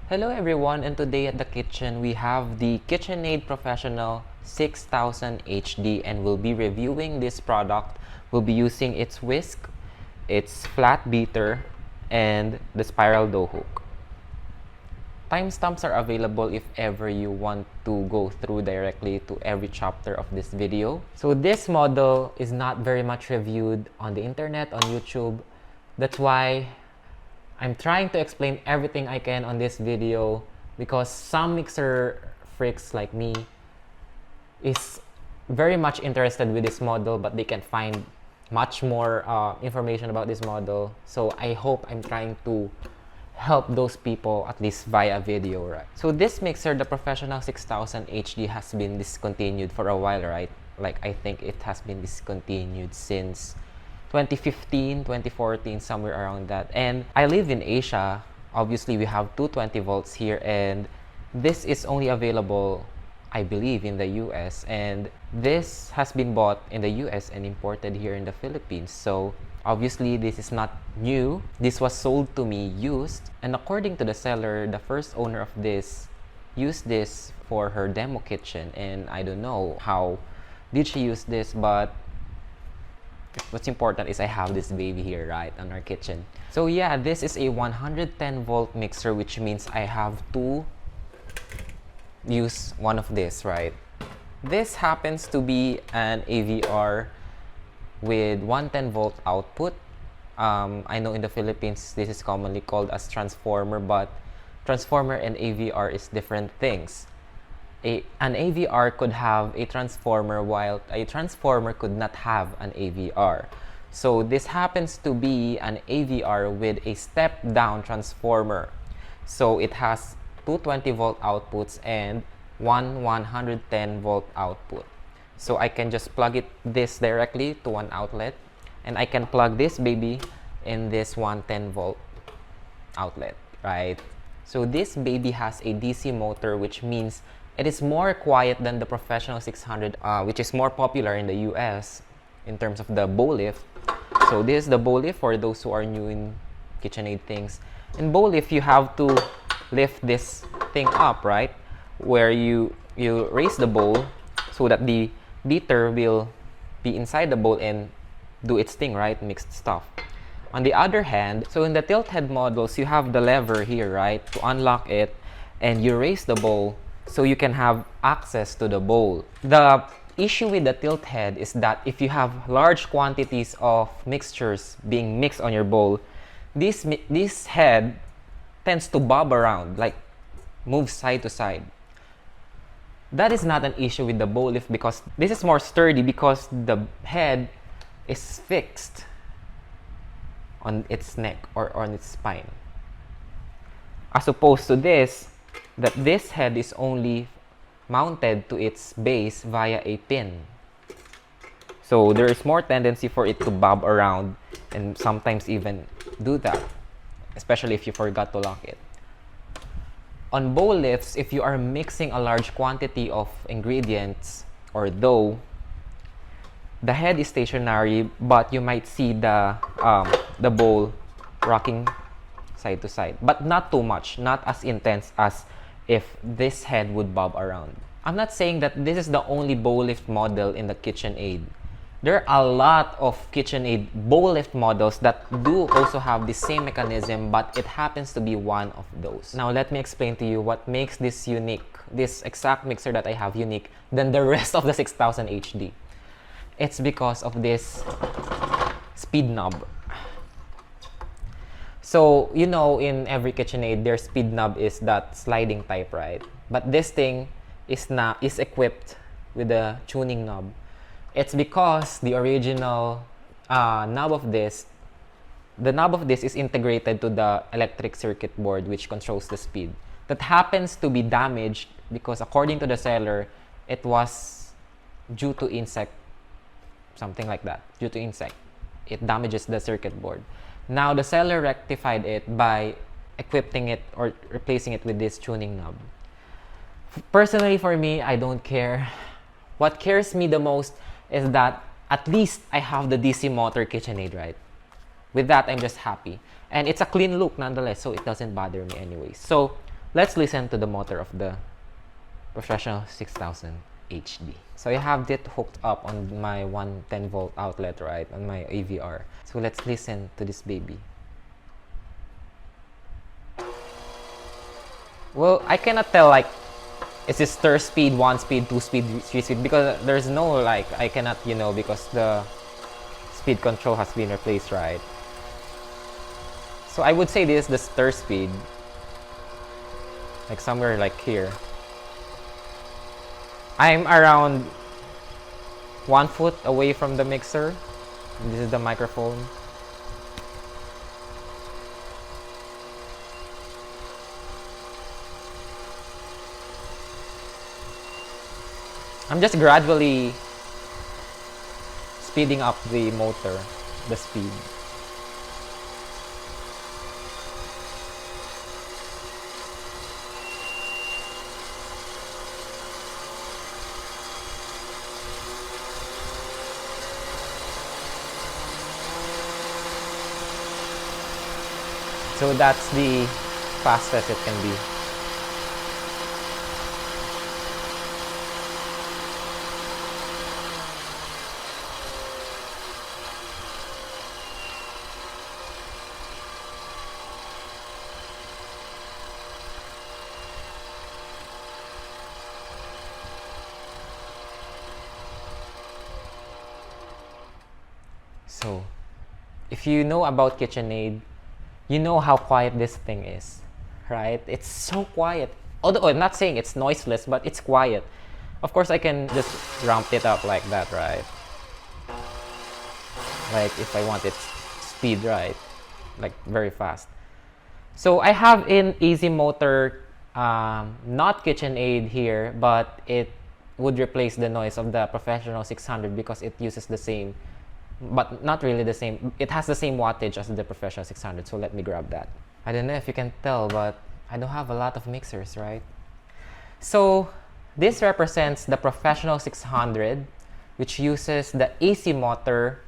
Hello everyone, and today at the kitchen we have the Kitchenaid Professional 6000 HD, and we'll be reviewing this product. We'll be using its whisk, its flat beater, and the spiral dough hook. Timestamps are available if ever you want to go through directly to every chapter of this video. So this model is not very much reviewed on the internet, on YouTube. That's why I'm trying to explain everything I can on this video, because some mixer freaks like me is very much interested with this model, but they can find much more information about this model. So I hope I'm trying to help those people at least via video, right? So this mixer, the Professional 6000 HD, has been discontinued for a while, right? Like, I think it has been discontinued since 2015, 2014, somewhere around that. And I live in Asia. Obviously, we have 220 volts here, and this is only available, I believe, in the US. And this has been bought in the US and imported here in the Philippines. So obviously, this is not new. This was sold to me used. And according to the seller, the first owner of this used this for her demo kitchen. And I don't know how did she use this, but what's important is I have this baby here, right, on our kitchen. So yeah, this is a 110 volt mixer, which means I have to use one of this, right? This happens to be an AVR with 110 volt output. I know in the Philippines this is commonly called as transformer, but transformer and AVR is different things. An AVR could have a transformer, while a transformer could not have an AVR. So this happens to be an AVR with a step down transformer. So it has 220 volt outputs and one 110 volt output. So I can just plug this directly to one outlet, and I can plug this baby in this 110 volt outlet, right? So this baby has a DC motor, which means it is more quiet than the Professional 600, which is more popular in the US in terms of the bow lift. So this is the bow lift for those who are new in KitchenAid things. In bow lift, you have to lift this thing up, right? Where you raise the bowl so that the beater will be inside the bowl and do its thing, right? Mixed stuff. On the other hand, so in the tilt head models, you have the lever here, right? To unlock it, and you raise the bowl so you can have access to the bowl. The issue with the tilt head is that if you have large quantities of mixtures being mixed on your bowl, this head tends to bob around, like move side to side. That is not an issue with the bowl lift, because this is more sturdy because the head is fixed on its neck or on its spine. As opposed to this, that this head is only mounted to its base via a pin. So there is more tendency for it to bob around and sometimes even do that, especially if you forgot to lock it. On bowl lifts, if you are mixing a large quantity of ingredients or dough, the head is stationary, but you might see the bowl rocking side to side, but not too much, not as intense as if this head would bob around. I'm not saying that this is the only bow lift model in the KitchenAid. There are a lot of KitchenAid bow lift models that do also have the same mechanism, but it happens to be one of those. Now let me explain to you what makes this unique, this exact mixer that I have, unique than the rest of the 6000 HD. It's because of this speed knob. So, you know, in every KitchenAid, their speed knob is that sliding type, right? But this thing is equipped with a tuning knob. It's because the original knob of this is integrated to the electric circuit board, which controls the speed. That happens to be damaged because, according to the seller, it was due to insect, something like that, due to insect. It damages the circuit board. Now, the seller rectified it by equipping it or replacing it with this tuning knob. Personally, for me, I don't care. What cares me the most is that at least I have the DC motor KitchenAid, right? With that, I'm just happy. And it's a clean look nonetheless, so it doesn't bother me anyway. So let's listen to the motor of the Professional 6000 HD. So I have it hooked up on my 110 volt outlet, right, on my AVR. So let's listen to this baby. Well, I cannot tell, like, is it stir speed, 1 speed, 2 speed, 3 speed, because there's no, like, I cannot, you know, because the speed control has been replaced, right? So I would say this is the stir speed, like somewhere like here. I'm around 1 foot away from the mixer. And this is the microphone. I'm just gradually speeding up the motor, the speed. So that's the fastest it can be. So, if you know about KitchenAid, you know how quiet this thing is, right? It's so quiet. Although I'm not saying it's noiseless, but it's quiet. Of course, I can just ramp it up like that, right? Like if I want its speed, right? Like very fast. So I have an easy motor, not KitchenAid here, but it would replace the noise of the Professional 600 because it uses the same, but not really the same. It has the same wattage as the Professional 600, so let me grab that. I don't know if you can tell, but I don't have a lot of mixers, right? So this represents the Professional 600, which uses the AC motor.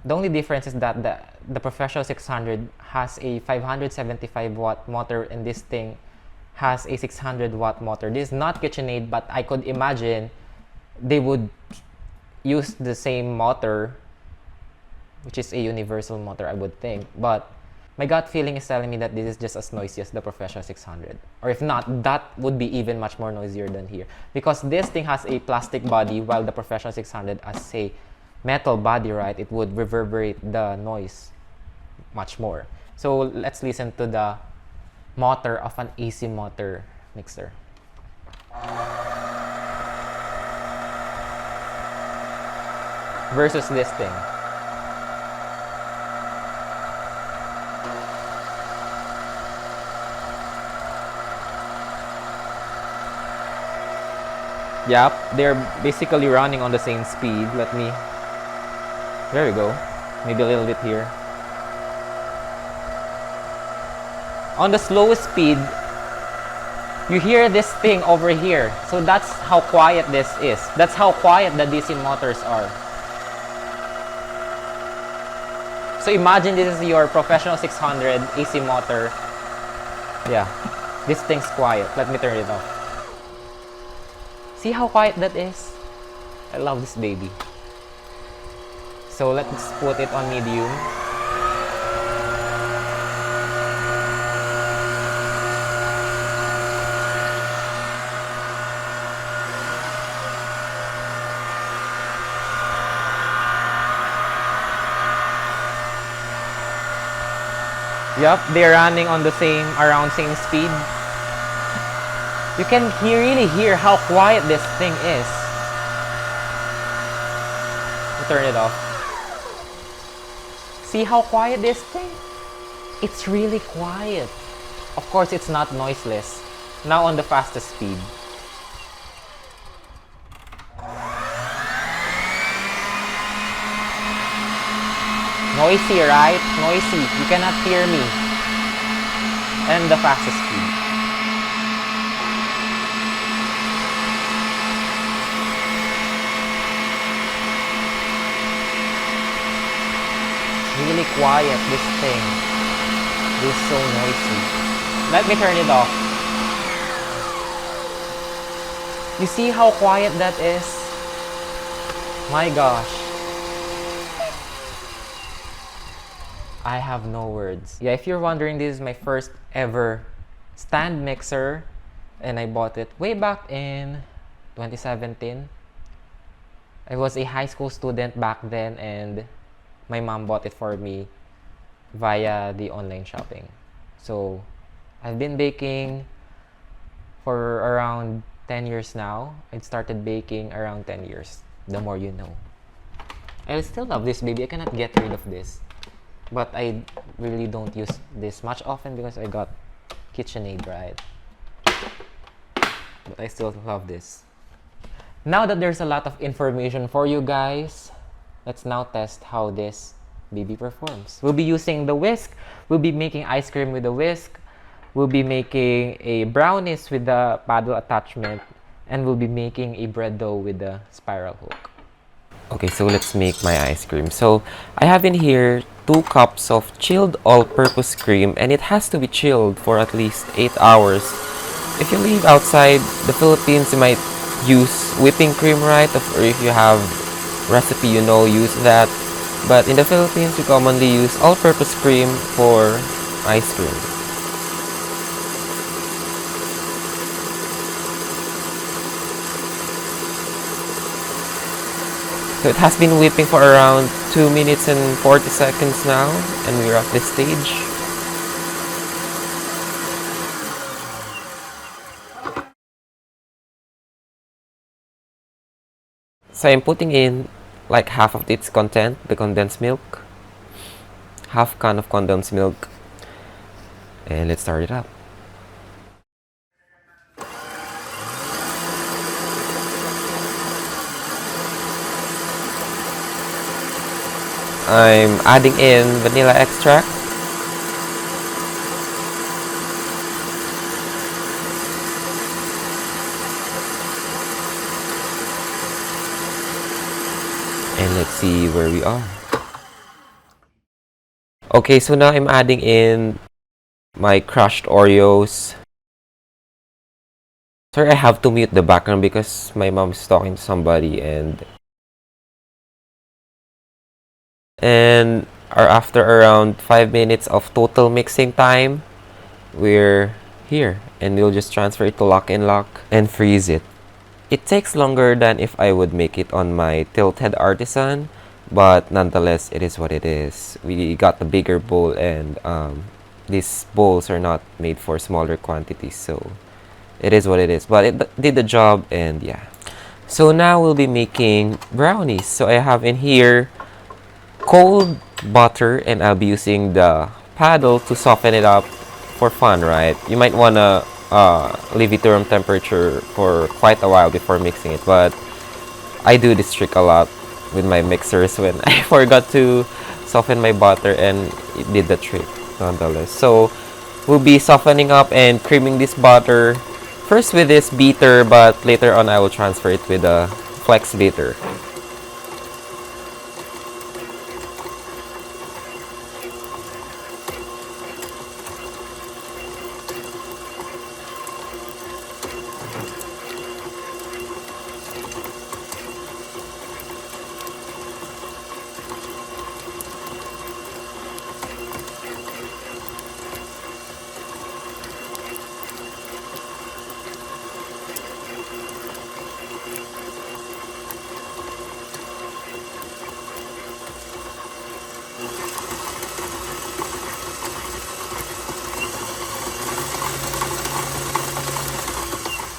The only difference is that the Professional 600 has a 575 watt motor and this thing has a 600 watt motor. This is not KitchenAid, but I could imagine they would use the same motor, which is a universal motor, I would think. But my gut feeling is telling me that this is just as noisy as the Professional 600. Or if not, that would be even much more noisier than here. Because this thing has a plastic body while the Professional 600 has a metal body, right? It would reverberate the noise much more. So let's listen to the motor of an AC motor mixer. Versus this thing. Yep, they're basically running on the same speed. There we go. Maybe a little bit here. On the slowest speed, you hear this thing over here. So that's how quiet this is. That's how quiet the DC motors are. So imagine this is your Professional 600 AC motor. Yeah, this thing's quiet. Let me turn it off. See how quiet that is? I love this baby. So let's put it on medium. Yup, they're running on the around same speed. You can really hear how quiet this thing is. I'll turn it off. See how quiet this thing? It's really quiet. Of course, it's not noiseless. Now on the fastest speed. Noisy, right? Noisy. You cannot hear me. And the fastest speed. Really quiet, this thing. This is so noisy. Let me turn it off. You see how quiet that is? My gosh. I have no words. Yeah, if you're wondering, this is my first ever stand mixer, and I bought it way back in 2017. I was a high school student back then, and my mom bought it for me via the online shopping. So I've been baking for around 10 years now. I started baking around 10 years. The more you know. I still love this baby. I cannot get rid of this. But I really don't use this much often because I got Kitchenaid, right? But I still love this. Now that there's a lot of information for you guys, let's now test how this baby performs. We'll be using the whisk. We'll be making ice cream with the whisk. We'll be making a brownies with the paddle attachment. And we'll be making a bread dough with the spiral hook. Okay, so let's make my ice cream. So I have in here 2 cups of chilled all-purpose cream, and it has to be chilled for at least 8 hours. If you live outside the Philippines, you might use whipping cream, right? Or if you have recipe, use that. But in the Philippines, we commonly use all-purpose cream for ice cream. So it has been whipping for around 2 minutes and 40 seconds now, and we're at this stage. So I'm putting in like half of its content, the condensed milk, half can of condensed milk, and let's start it up. I'm adding in vanilla extract. And let's see where we are. Okay, so now I'm adding in my crushed Oreos. Sorry, I have to mute the background because my mom is talking to somebody, and after around 5 minutes of total mixing time, we're here, and we'll just transfer it to lock and lock and freeze it. It takes longer than if I would make it on my tilted artisan, but nonetheless, it is what it is. We got the bigger bowl, and these bowls are not made for smaller quantities, so it is what it is. But it did the job, and yeah. So now we'll be making brownies. So I have in here cold butter, and I'll be using the paddle to soften it up for fun, right? You might want to leave it to room temperature for quite a while before mixing it, but I do this trick a lot with my mixers when I forgot to soften my butter, and it did the trick nonetheless. So we'll be softening up and creaming this butter first with this beater, but later on I will transfer it with a flex beater.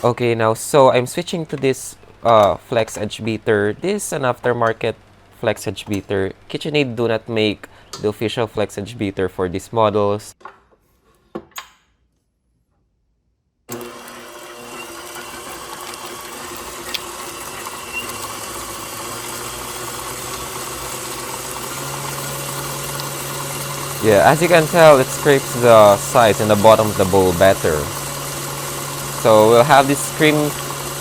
Okay, now so I'm switching to this flex edge beater. This is an aftermarket flex edge beater. KitchenAid do not make the official flex edge beater for these models. Yeah, as you can tell, it scrapes the sides and the bottom of the bowl better. So we'll have this cream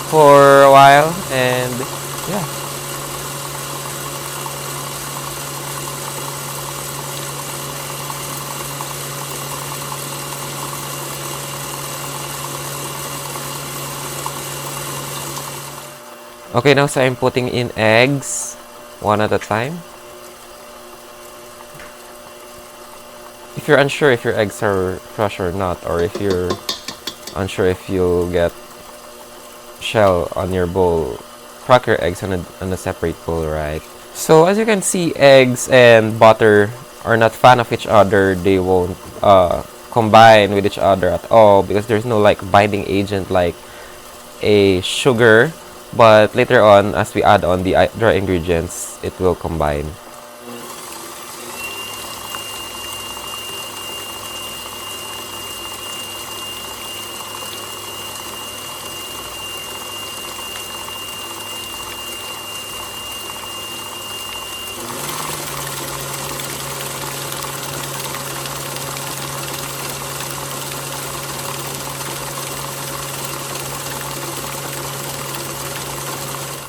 for a while, and yeah. Okay, now so I'm putting in eggs one at a time. If you're unsure if your eggs are fresh or not, or if you're unsure if you'll get shell on your bowl, crack your eggs on a separate bowl, right? So as you can see, eggs and butter are not fan of each other. They won't combine with each other at all because there's no like binding agent like a sugar. But later on, as we add on the dry ingredients, it will combine.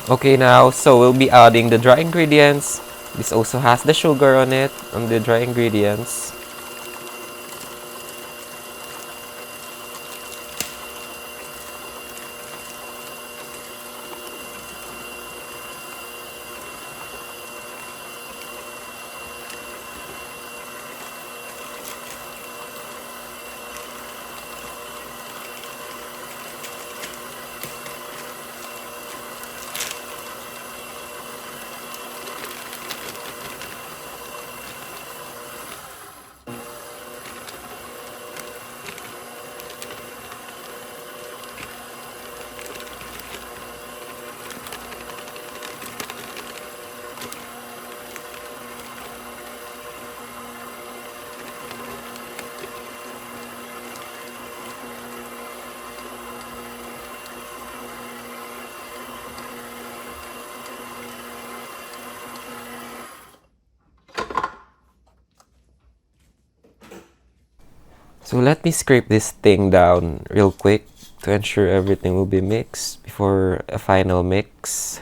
Okay, now so we'll be adding the dry ingredients. This also has the sugar on it, on the dry ingredients. So let me scrape this thing down real quick to ensure everything will be mixed before a final mix.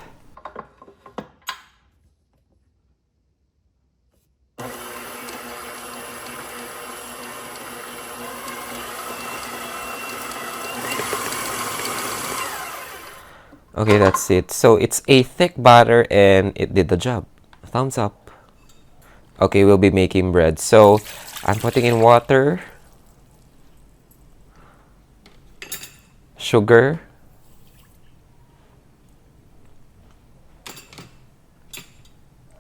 Okay, that's it. So it's a thick batter and it did the job. Thumbs up. Okay, we'll be making bread. So I'm putting in water, sugar,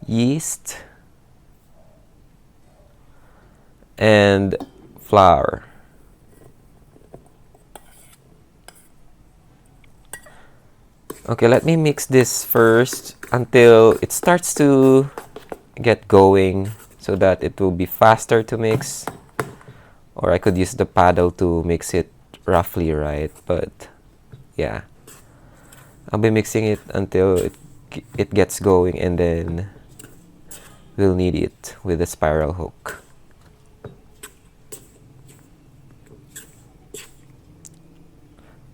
yeast, and flour. Okay, let me mix this first until it starts to get going so that it will be faster to mix. Or I could use the paddle to mix it roughly, right? But yeah, I'll be mixing it until it gets going, and then we'll knead it with a spiral hook.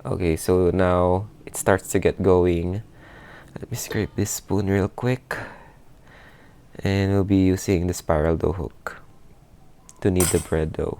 Okay, so now it starts to get going. Let me scrape this spoon real quick. And we'll be using the spiral dough hook to knead the bread dough.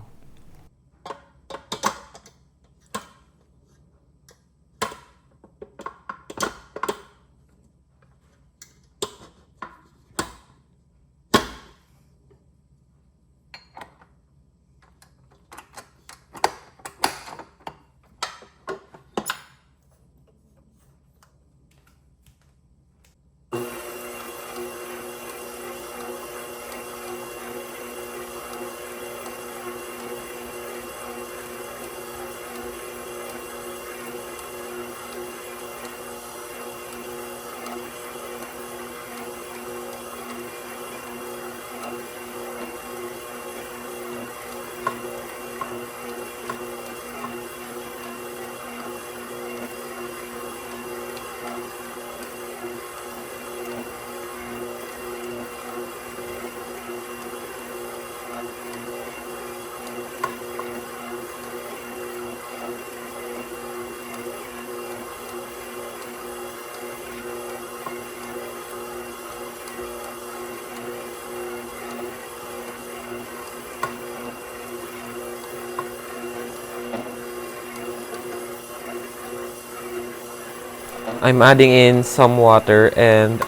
I'm adding in some water, and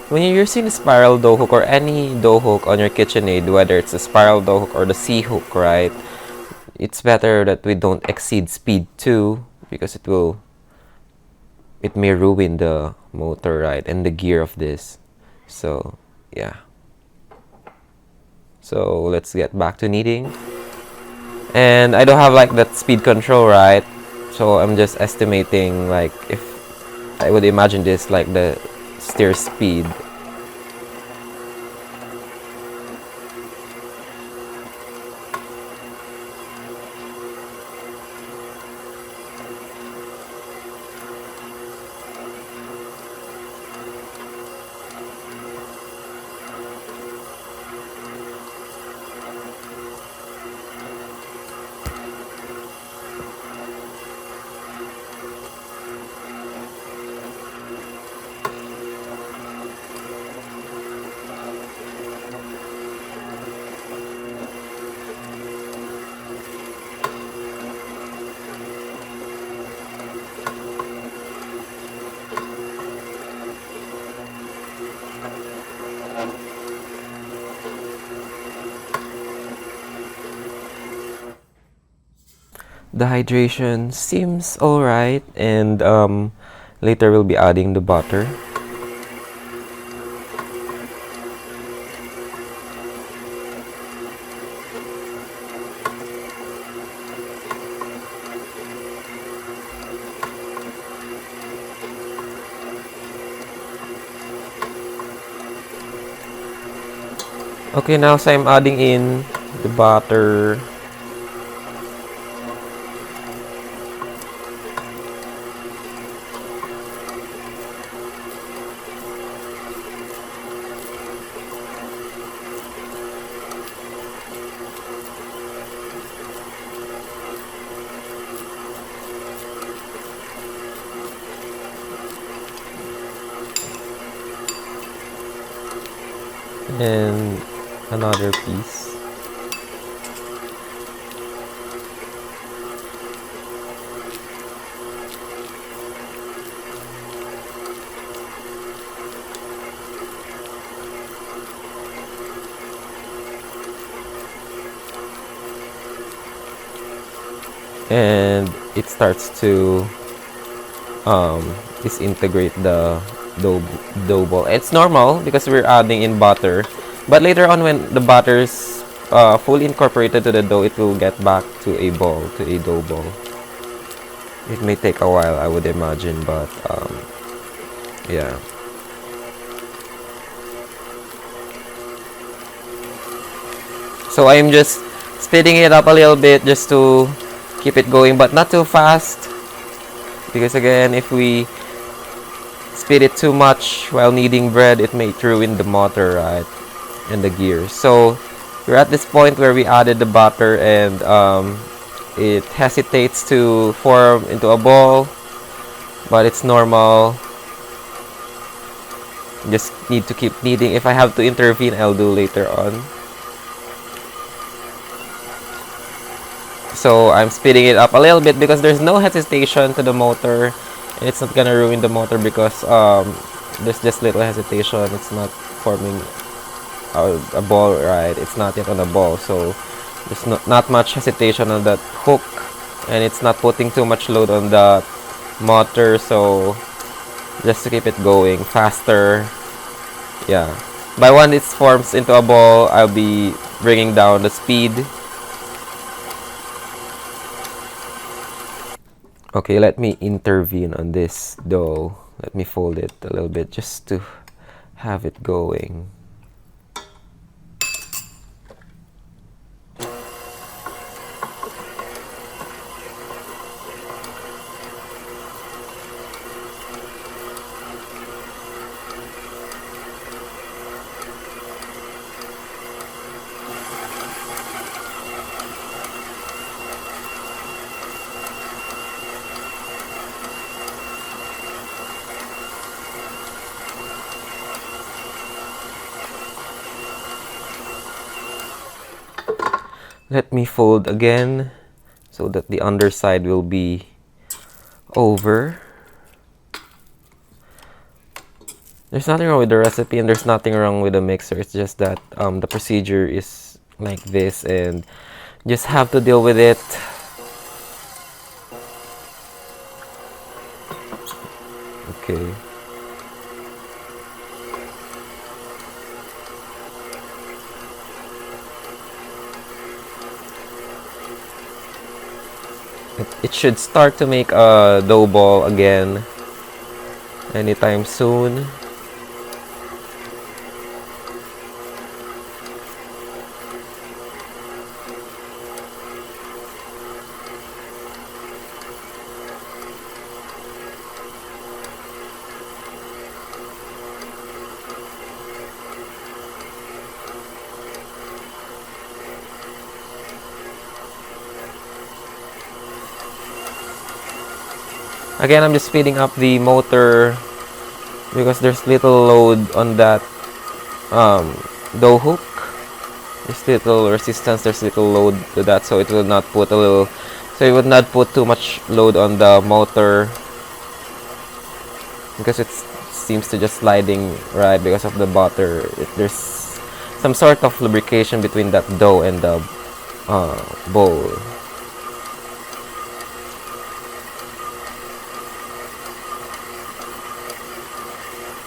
when you're using a spiral dough hook or any dough hook on your KitchenAid, whether it's a spiral dough hook or the C hook, right? It's better that we don't exceed speed too, because it may ruin the motor, right, and the gear of this. So yeah. So let's get back to kneading. And I don't have like that speed control, right? So I'm just estimating, like, if I would imagine this like the steer speed. The hydration seems alright, and later we'll be adding the butter. Okay, now so I'm adding in the butter. And another piece. And it starts to disintegrate the dough ball. It's normal because we're adding in butter, but later on when the butter's fully incorporated to the dough, it will get back to a ball, to a dough ball. It may take a while, I would imagine, but yeah. So I'm just speeding it up a little bit just to keep it going, but not too fast, because again, if we speed it too much while kneading bread, it may ruin the motor, right, and the gears. So we're at this point where we added the butter, and it hesitates to form into a ball, but it's normal. Just need to keep kneading. If I have to intervene, I'll do later on. So I'm speeding it up a little bit because there's no hesitation to the motor, and it's not gonna ruin the motor because there's just little hesitation. It's not forming a ball, right? It's not yet on a ball, so there's not much hesitation on that hook, and it's not putting too much load on the motor. So just to keep it going faster, yeah. By when it forms into a ball, I'll be bringing down the speed. Okay, let me intervene on this dough. Let me fold it a little bit just to have it going. Let me fold again so that the underside will be over. There's nothing wrong with the recipe and there's nothing wrong with the mixer. It's just that the procedure is like this and just have to deal with it. Okay. It should start to make a dough ball again anytime soon. Again, I'm just speeding up the motor because there's little load on that dough hook. There's little resistance, there's little load to that, so it will not put it would not put too much load on the motor because it seems to just sliding right because of the butter. There's some sort of lubrication between that dough and the bowl.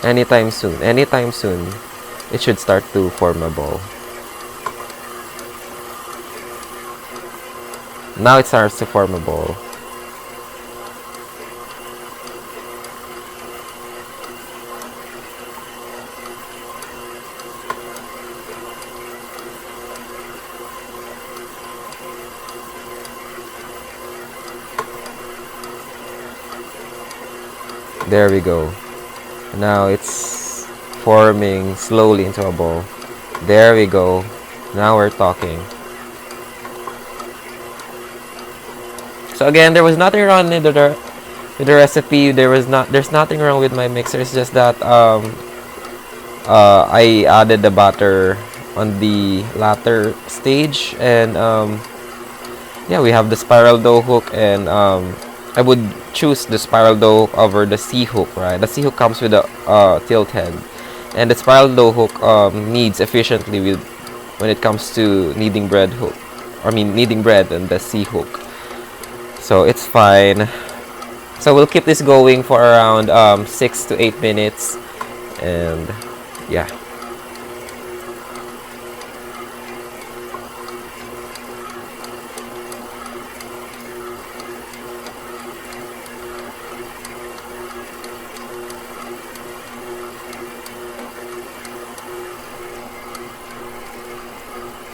Anytime soon, it should start to form a ball. Now it starts to form a ball. There we go. Now it's forming slowly into a ball. There we go. Now we're talking. So again, there was nothing wrong with the recipe. There's nothing wrong with my mixer. It's just that I added the butter on the latter stage, and yeah, we have the spiral dough hook, and I would choose the spiral dough over the C hook, right? The C hook comes with a tilt head, and the spiral dough hook kneads efficiently when it comes to kneading bread hook. Kneading bread and the C hook. So it's fine. So we'll keep this going for around 6 to 8 minutes, and yeah.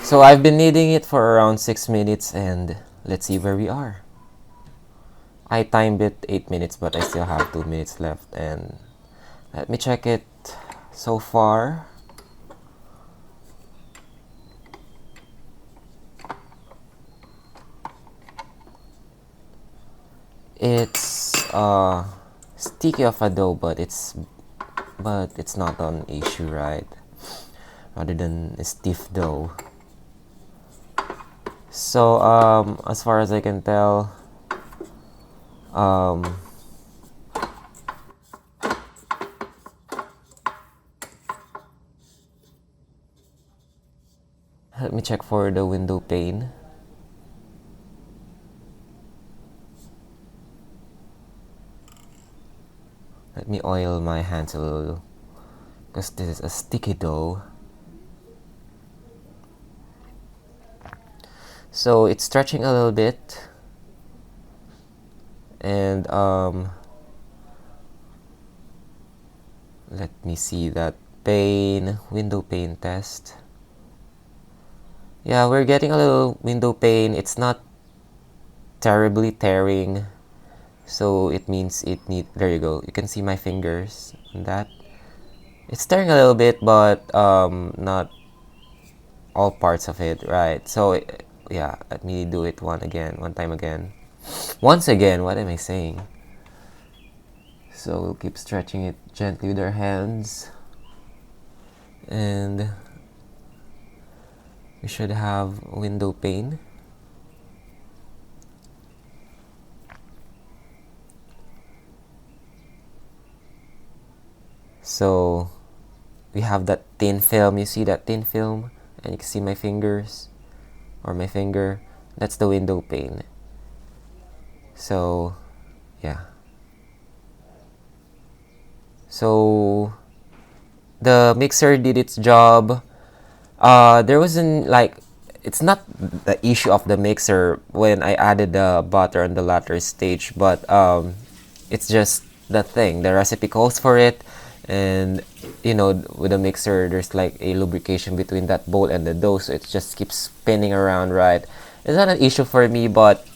So I've been kneading it for around 6 minutes, and let's see where we are. I timed it 8 minutes, but I still have 2 minutes left, and let me check it so far. It's sticky of a dough, but it's not an issue, right? Rather than a stiff dough. So as far as I can tell, let me check for the window pane. Let me oil my hands a little because this is a sticky dough. So it's stretching a little bit, and let me see that window pane test. Yeah, we're getting a little window pane. It's not terribly tearing, so it means there you go. You can see my fingers on that. It's tearing a little bit, but not all parts of it, right? So yeah, let me do it once again. Once again, what am I saying? So we'll keep stretching it gently with our hands, and we should have a window pane. So we have that thin film. You see that thin film? And you can see my fingers, or my finger. That's the window pane. So yeah. So the mixer did its job. There wasn't like, it's not the issue of the mixer when I added the butter on the latter stage, but it's just the thing. The recipe calls for it, and you know, with the mixer, there's like a lubrication between that bowl and the dough, so it just keeps spinning around, right? It's not an issue for me, but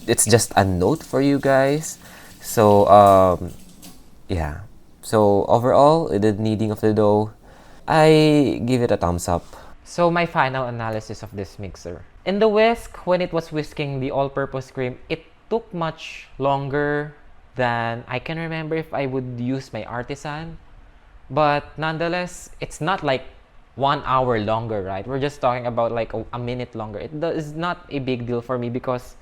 it's just a note for you guys. So yeah. So overall, the kneading of the dough, I give it a thumbs up. So my final analysis of this mixer. In the whisk, when it was whisking the all-purpose cream, it took much longer than I can remember if I would use my artisan. But nonetheless, it's not like 1 hour longer, right? We're just talking about like a minute longer. It is not a big deal for me because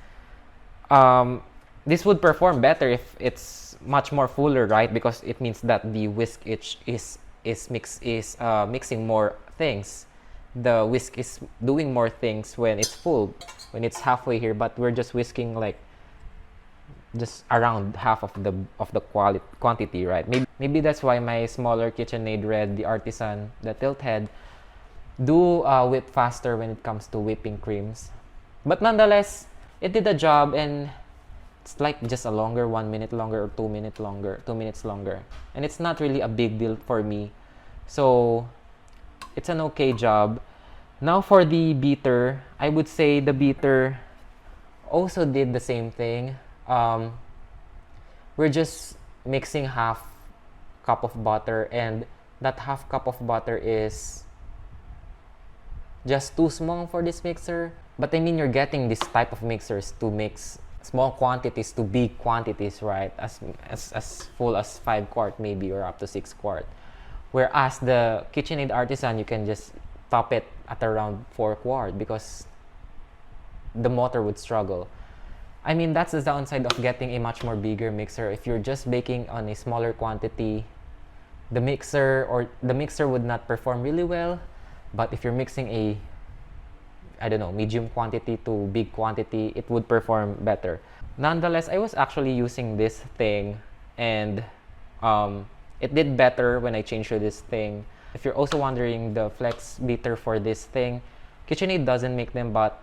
this would perform better if it's much more fuller, right? Because it means that the whisk is mixing more things. The whisk is doing more things when it's full, when it's halfway here, but we're just whisking like just around half of the quantity, right? Maybe that's why my smaller KitchenAid Red, the artisan, the tilt head, do whip faster when it comes to whipping creams. But nonetheless, it did the job, and it's like just a longer 1 minute longer or 2 minutes longer, 2 minutes longer, and it's not really a big deal for me. So it's an okay job. Now for the beater, I would say the beater also did the same thing. We're just mixing half cup of butter, and that half cup of butter is just too small for this mixer. But I mean, you're getting this type of mixers to mix small quantities to big quantities, right? As full as 5 quart maybe, or up to 6 quart. Whereas the KitchenAid Artisan, you can just top it at around 4 quart because the motor would struggle. I mean, that's the downside of getting a much more bigger mixer. If you're just baking on a smaller quantity, the mixer would not perform really well. But if you're mixing a, I don't know, medium quantity to big quantity, it would perform better. Nonetheless, I was actually using this thing, and it did better when I changed to this thing. If you're also wondering, the flex beater for this thing, KitchenAid doesn't make them, but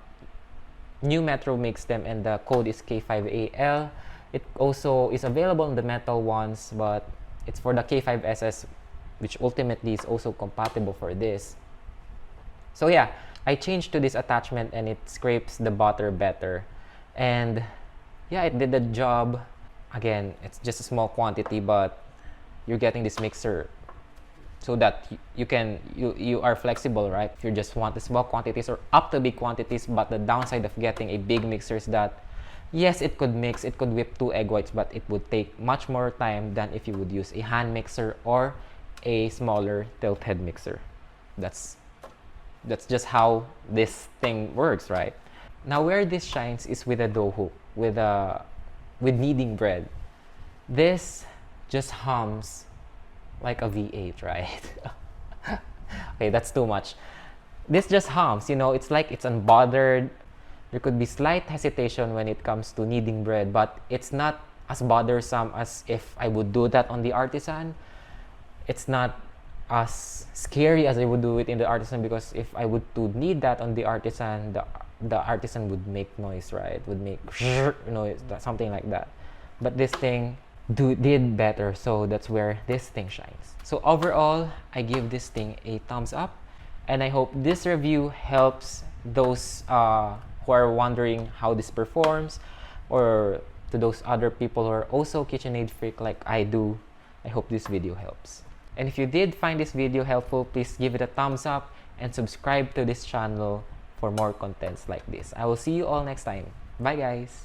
New Metro makes them, and the code is K5AL. It also is available in the metal ones, but it's for the K5SS, which ultimately is also compatible for this. So yeah, I changed to this attachment, and it scrapes the butter better. And yeah, it did the job. Again, it's just a small quantity, but you're getting this mixer so that you are flexible, right? If you just want the small quantities or up to big quantities. But the downside of getting a big mixer is that yes, it could mix, it could whip 2 egg whites, but it would take much more time than if you would use a hand mixer or a smaller tilt head mixer. That's just how this thing works, right? Now where this shines is with a dough hook, with kneading bread. This just hums like a V8, right? Okay, that's too much. This just hums, you know, it's like it's unbothered. There could be slight hesitation when it comes to kneading bread, but it's not as bothersome as if I would do that on the artisan. It's not as scary as I would do it in the artisan, because if I would to knead that on the artisan, the artisan would make noise, right? Would make noise, something like that. But this thing did better, so that's where this thing shines. So overall, I give this thing a thumbs up, and I hope this review helps those who are wondering how this performs, or to those other people who are also KitchenAid freak like I do. I hope this video helps. And if you did find this video helpful, please give it a thumbs up and subscribe to this channel for more contents like this. I will see you all next time. Bye guys!